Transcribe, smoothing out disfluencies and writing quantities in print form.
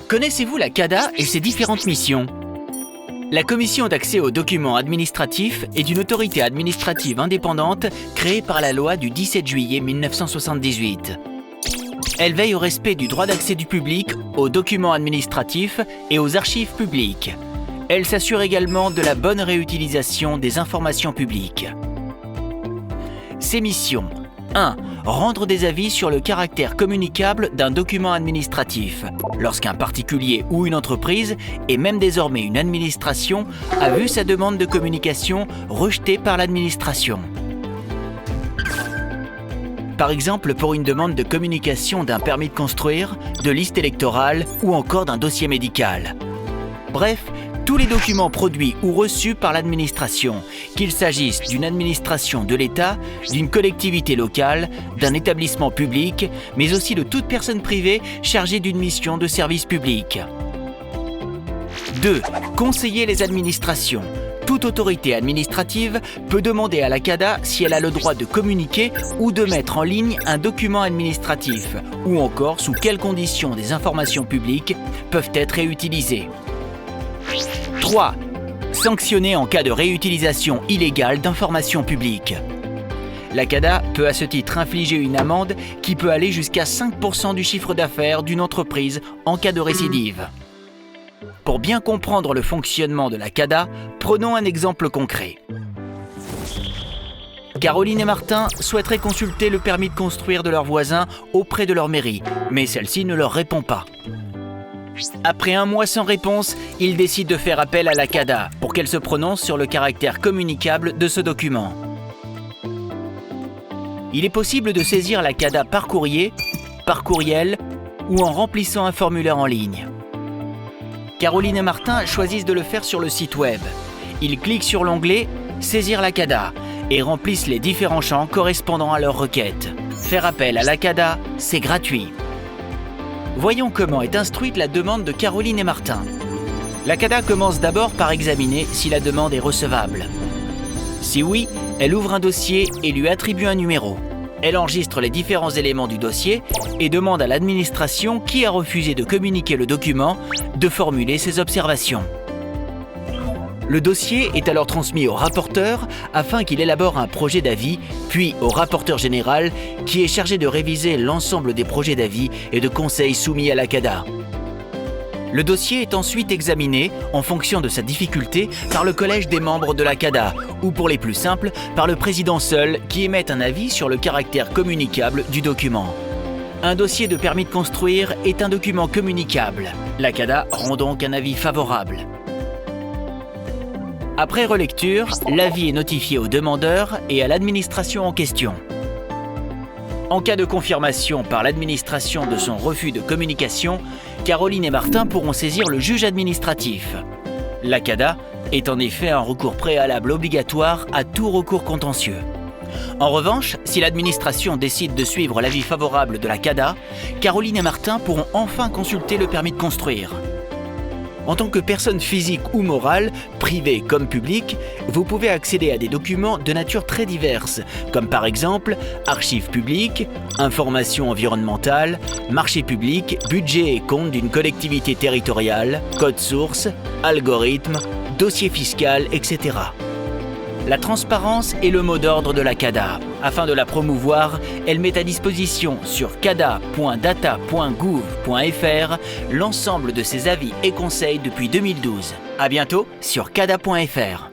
Connaissez-vous la CADA et ses différentes missions? La Commission d'accès aux documents administratifs est une autorité administrative indépendante créée par la loi du 17 juillet 1978. Elle veille au respect du droit d'accès du public aux documents administratifs et aux archives publiques. Elle s'assure également de la bonne réutilisation des informations publiques. Ses missions: 1. Rendre des avis sur le caractère communicable d'un document administratif, lorsqu'un particulier ou une entreprise, et même désormais une administration, a vu sa demande de communication rejetée par l'administration. Par exemple pour une demande de communication d'un permis de construire, de liste électorale ou encore d'un dossier médical. Bref, tous les documents produits ou reçus par l'administration, qu'il s'agisse d'une administration de l'État, d'une collectivité locale, d'un établissement public, mais aussi de toute personne privée chargée d'une mission de service public. 2. Conseiller les administrations. Toute autorité administrative peut demander à la CADA si elle a le droit de communiquer ou de mettre en ligne un document administratif, ou encore sous quelles conditions des informations publiques peuvent être réutilisées. 3. Sanctionner en cas de réutilisation illégale d'informations publiques. La CADA peut à ce titre infliger une amende qui peut aller jusqu'à 5% du chiffre d'affaires d'une entreprise en cas de récidive. Pour bien comprendre le fonctionnement de la CADA, prenons un exemple concret. Caroline et Martin souhaiteraient consulter le permis de construire de leurs voisins auprès de leur mairie, mais celle-ci ne leur répond pas. Après un mois sans réponse, ils décident de faire appel à la CADA pour qu'elle se prononce sur le caractère communicable de ce document. Il est possible de saisir la CADA par courrier, par courriel ou en remplissant un formulaire en ligne. Caroline et Martin choisissent de le faire sur le site web. Ils cliquent sur l'onglet « Saisir la CADA » et remplissent les différents champs correspondant à leur requête. Faire appel à la CADA, c'est gratuit. Voyons comment est instruite la demande de Caroline et Martin. La CADA commence d'abord par examiner si la demande est recevable. Si oui, elle ouvre un dossier et lui attribue un numéro. Elle enregistre les différents éléments du dossier et demande à l'administration qui a refusé de communiquer le document de formuler ses observations. Le dossier est alors transmis au rapporteur afin qu'il élabore un projet d'avis, puis au rapporteur général qui est chargé de réviser l'ensemble des projets d'avis et de conseils soumis à la CADA. Le dossier est ensuite examiné, en fonction de sa difficulté, par le collège des membres de la CADA, ou pour les plus simples, par le président seul qui émet un avis sur le caractère communicable du document. Un dossier de permis de construire est un document communicable. La CADA rend donc un avis favorable. Après relecture, l'avis est notifié au demandeur et à l'administration en question. En cas de confirmation par l'administration de son refus de communication, Caroline et Martin pourront saisir le juge administratif. La CADA est en effet un recours préalable obligatoire à tout recours contentieux. En revanche, si l'administration décide de suivre l'avis favorable de la CADA, Caroline et Martin pourront enfin consulter le permis de construire. En tant que personne physique ou morale, privée comme publique, vous pouvez accéder à des documents de nature très diverse, comme par exemple archives publiques, informations environnementales, marchés publics, budget et compte d'une collectivité territoriale, code source, algorithmes, dossier fiscal, etc. La transparence est le mot d'ordre de la CADA. Afin de la promouvoir, elle met à disposition sur cada.data.gouv.fr l'ensemble de ses avis et conseils depuis 2012. À bientôt sur cada.fr.